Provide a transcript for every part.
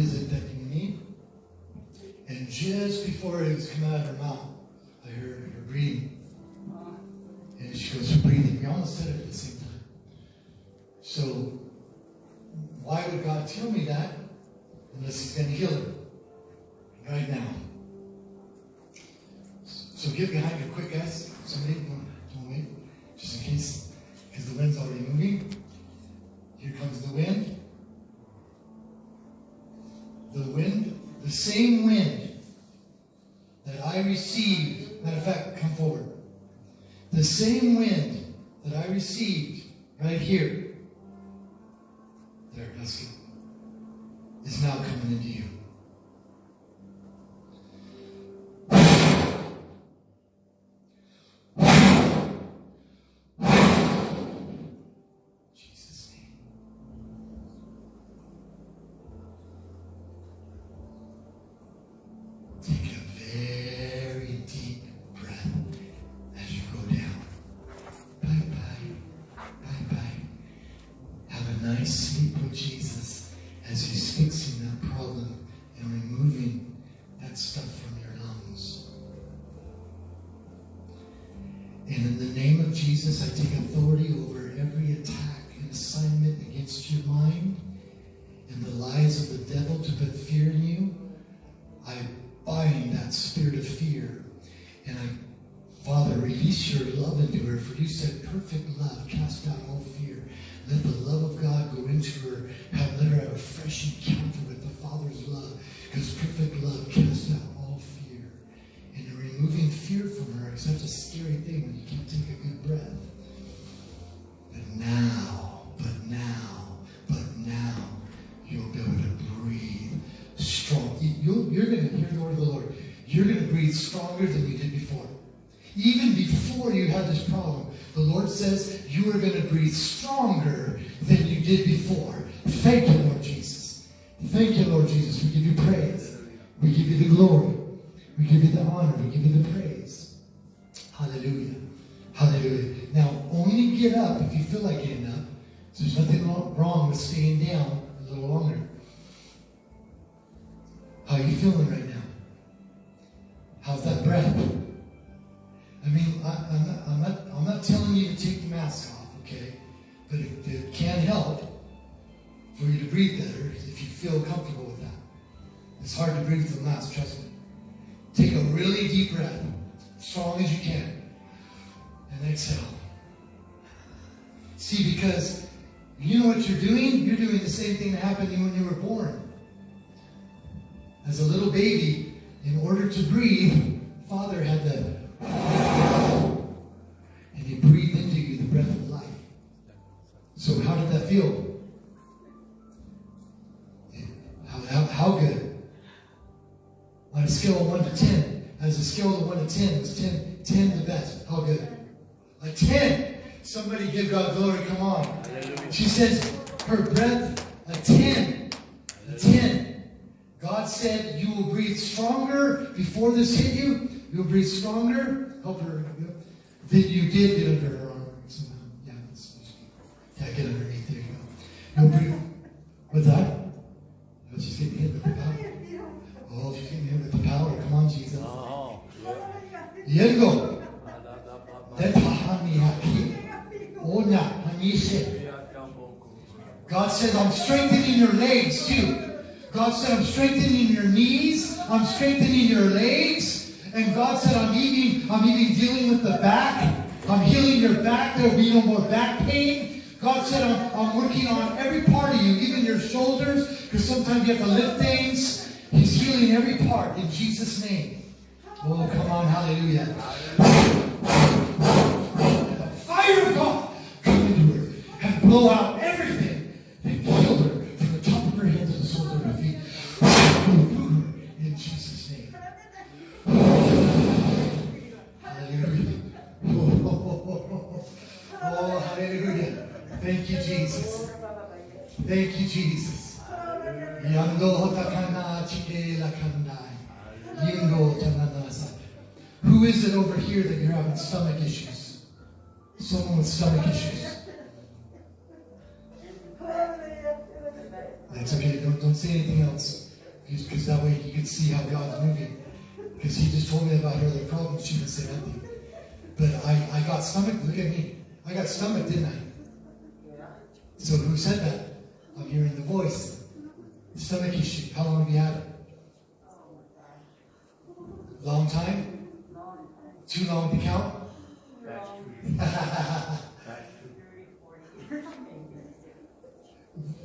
is infecting me. And just before it was coming out of her mouth, I heard her breathing. And she goes, breathing. We almost said it at the same time. So, why would God tell me that unless He's going to heal her right now? So get behind her quick, guys. Somebody, don't wait, just in case, because the wind's already moving. Here comes the wind. The wind, the same wind that I received. Matter of fact, come forward. The same wind that I received right here. There, that's good. Is now coming into you. Jesus' name. Take a very deep breath as you go down. Bye-bye. Bye-bye. Have a nice sleep with Jesus as He's fixing that problem and removing that stuff from your lungs. And in the name of Jesus, I take authority over every attack and assignment against your mind and the lies of the devil to put fear in you. I bind that spirit of fear. And I, Father, release your love into her. For you said perfect love cast out all fear. Let the love of God go into her. Let her have a fresh encounter with the Father's love. Because perfect love casts out all fear. And you're removing fear from her. It's such a scary thing when you can't take a good breath. But now, you'll be able to breathe strong. You're going to hear the word of the Lord. You're going to breathe stronger than you did before. Even before you had this problem, the Lord says you are going to breathe stronger than you did before. Thank you, Lord Jesus. Thank you, Lord Jesus. We give you praise. We give you the glory. We give you the honor. We give you the praise. Hallelujah. Hallelujah. Now, only get up if you feel like getting up. So there's nothing wrong with staying down a little longer. How are you feeling right now? How's that breath? I mean, I'm not telling you to take the mask off, okay? But it can help for you to breathe better if you feel comfortable with that. It's hard to breathe with the mask, trust me. Take a really deep breath, as strong as you can, and exhale. See, because you know what you're doing? You're doing the same thing that happened to you when you were born. As a little baby, in order to breathe, Father had to, and He breathed into you the breath of life. So how did that feel? How good? On a scale of 1 to 10, as a scale of 1 to 10, was 10 the best? How good? A 10. Somebody give God glory, come on. Hallelujah. She says her breath, a 10. A 10. God said you will breathe stronger before this hit you. You'll breathe stronger. Help her. That you did get under her arm. Yeah, get underneath. There you go. You'll breathe. What's that? Oh, she's getting hit with the power. Oh, she's getting hit with the power. Come on, Jesus. Yengo. God said, I'm strengthening your legs too. God said, I'm strengthening your knees. I'm strengthening your legs. And God said, I'm even dealing with the back. I'm healing your back. There will be no more back pain. God said, I'm working on every part of you, even your shoulders, because sometimes you have to lift things. He's healing every part in Jesus' name. Oh, come on, hallelujah. The fire of God come into her and blow out everything and heal her from the top of her head to the soles of her feet. In Jesus' name. Hallelujah. Oh, hallelujah. Thank you, Jesus. Thank you, Jesus. Who is it over here that you're having stomach issues? Someone with stomach issues. That's okay. Don't say anything else. because that way you can see how God's moving. Because he just told me about her other problems. She didn't say nothing. But I got stomach. Look at me. I got stomach, didn't I? So who said that? I'm hearing the voice. Stomach issue. How long have you had it? Long time? Too long to count?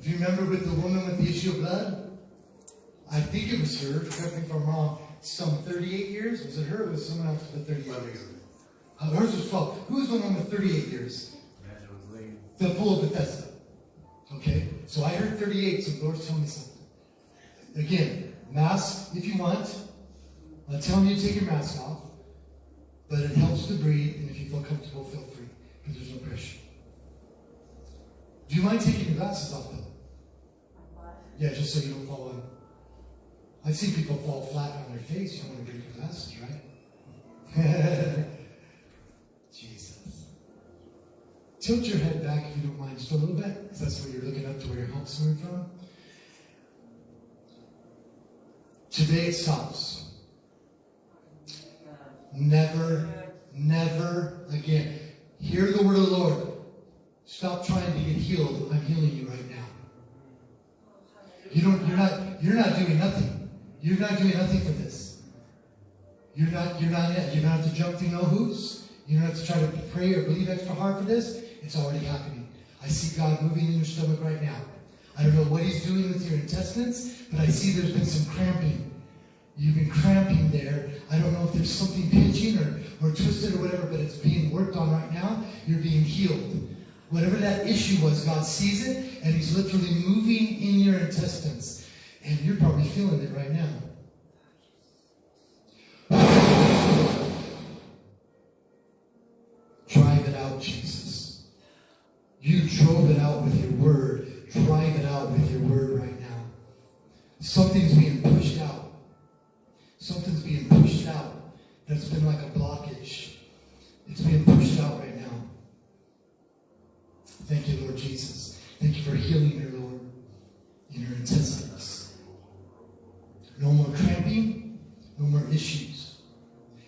Do you remember with the woman with the issue of blood? I think it was her. Correct me if I'm wrong. Some 38 years? Was it her or was someone else with 38 years? Hers was 12. Who was the one with 38 years? The pool of Bethesda. Okay? So I heard 38, so the Lord's telling me something. Again, mask if you want. I'm not telling you to take your mask off. But it helps to breathe, and if you feel comfortable, feel free. Because there's no pressure. Do you mind taking your glasses off, though? Yeah, just so you don't fall on. I've seen people fall flat on their face. You don't want to break your glasses, right? Jesus. Tilt your head back if you don't mind, just a little bit, because that's where you're looking up to where your help's coming from. Today it stops. Never, never again. Hear the word of the Lord. Stop trying to get healed. I'm healing you right now. You're not doing nothing. You're not doing nothing for this. You're not yet. You don't have to jump through no hoops. You don't have to try to pray or believe extra hard for this. It's already happening. I see God moving in your stomach right now. I don't know what he's doing with your intestines, but I see there's been some cramping. You've been cramping there. I don't know if there's something pinching or twisted or whatever, but it's being worked on right now. You're being healed. Whatever that issue was, God sees it, and he's literally moving in your intestines. And you're probably feeling it right now. Drive it out, Jesus. You drove it out with your word. Drive it out with your word right now. Something's being pushed out. Something's being pushed out that's been like a blockage. It's being pushed out right now. Thank you, Lord Jesus. Thank you for healing her, Lord, in her intestines. No more cramping, no more issues.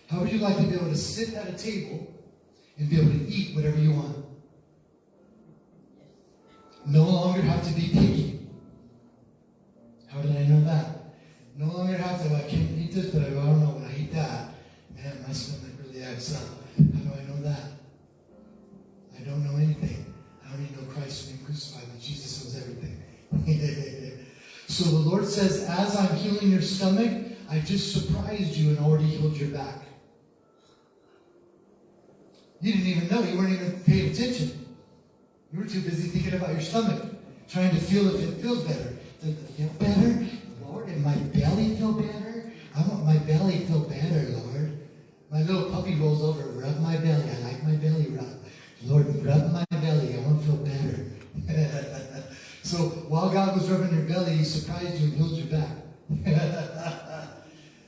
How would you like to be able to sit at a table and be able to eat whatever you want? No longer have to be picky. How did I know that? No longer have to, I can't eat this, but I don't know when I eat that. Man, my stomach really acts up. How do I know that? I don't know anything. I don't even know Christ being crucified, but Jesus knows everything. So the Lord says, as I'm healing your stomach, I just surprised you and already healed your back. You didn't even know. You weren't even paying attention. You were too busy thinking about your stomach, trying to feel if it feels better. Does it feel better? Lord, did my belly feel better? I want my belly to feel better, Lord. My little puppy rolls over, rub my belly. I like my belly rub. Lord, rub my belly. I want to feel better. So while God was rubbing your belly, he surprised you and healed your back.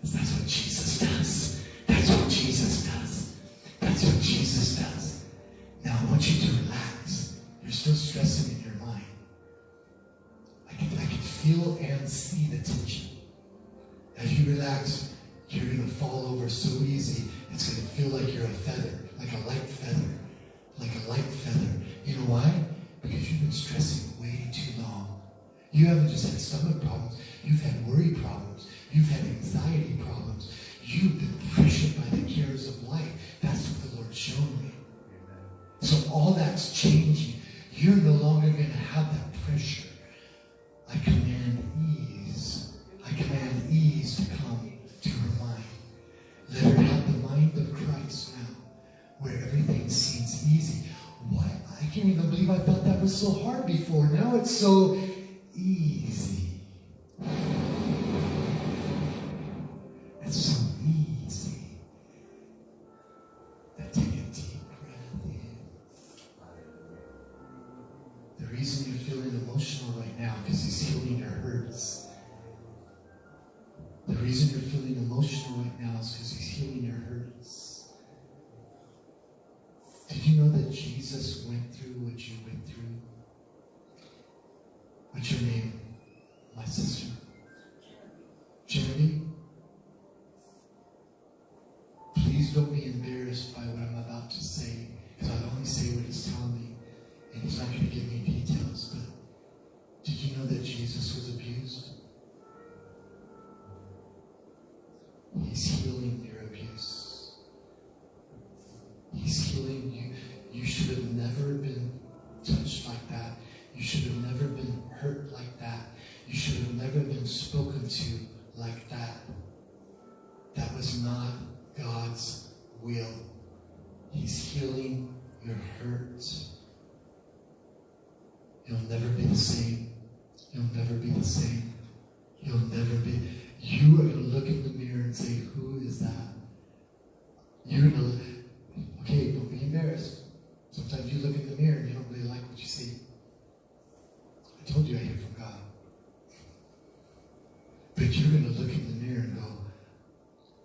That's what Jesus does. That's what Jesus does. That's what Jesus does. Now I want you to relax. You're still stressing in your mind. I can feel and see the tension. As you relax, you're going to fall over so easy. It's going to feel like you're a feather, like a light feather. Like a light feather. You know why? Because you've been stressing way too long. You haven't just had stomach problems. You've had worry problems. You've had anxiety problems. You've been pressured by the cares of life. That's what the Lord's shown me. So all that's changing. You're no longer going to have that pressure. I command ease. I command ease to come to her mind. Let her have the mind of Christ now, where everything seems easy. What? I can't even believe I thought that was so hard before. Now it's so easy. It's so easy. Now take a deep breath in. The reason you're feeling emotional right now is because he's healing your hurts. The reason you're feeling emotional right now is because he's healing your hurts. Did you know that Jesus went through what you went through? What's your name, my sister? Jen. please don't be embarrassed by what I'm about to say, because I'll only say what he's telling me, and he's not going to give me details. But did you know that Jesus was abused? He's healing your abuse. He's healing you. You should have never been touched like that. You should have never been hurt like that. You should have never been spoken to like that. That was not God's will. He's healing your hurt. You'll never be the same. You'll never be the same. You'll never be. You are going to look in the mirror and say, who is that? You're going to, okay, don't be embarrassed. Sometimes you look in the mirror and you don't really like what you see. I told you I hear from God. But you're going to look in the mirror and go,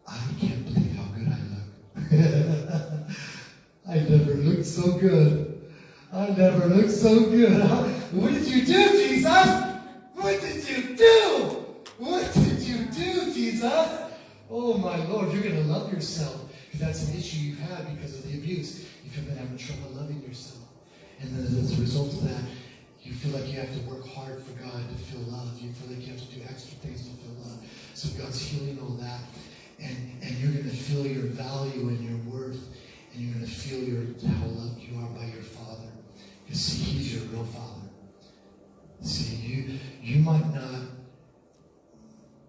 I can't believe how good I look. I never looked so good. I never looked so good. What did you do, Jesus? What did you do? What did you do, Jesus? Oh, my Lord, you're going to love yourself. Because that's an issue you've had because of the abuse. You've been having trouble loving yourself. And then as a result of that, you feel like you have to work hard for God to feel loved. You feel like you have to do extra things to feel loved. So God's healing all that. And you're going to feel your value and your worth. And you're going to feel how loved you are by your Father. Because see, He's your real Father. See, you might not,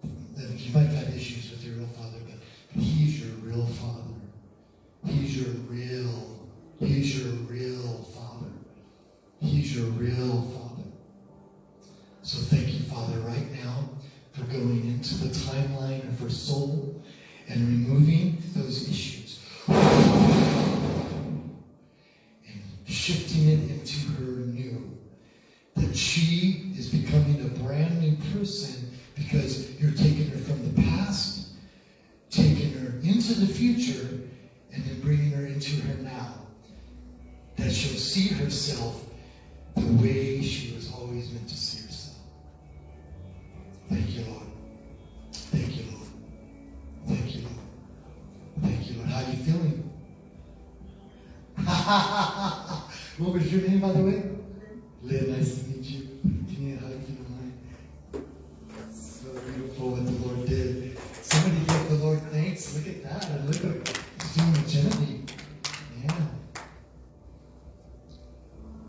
you might have had issues with your real Father, but He's your real Father. He's your real Father. He's your real Father. So thank you, Father, right now for going into the timeline of her soul and removing those issues and shifting it into her new. That she is becoming a brand new person because you're taking her from the past, taking her into the future, and then bringing her into her now. That she'll see herself the way she was always meant to see herself. Thank you, Lord. Thank you, Lord. Thank you, Lord. Thank you, Lord. How are you feeling? What was your name, by the way?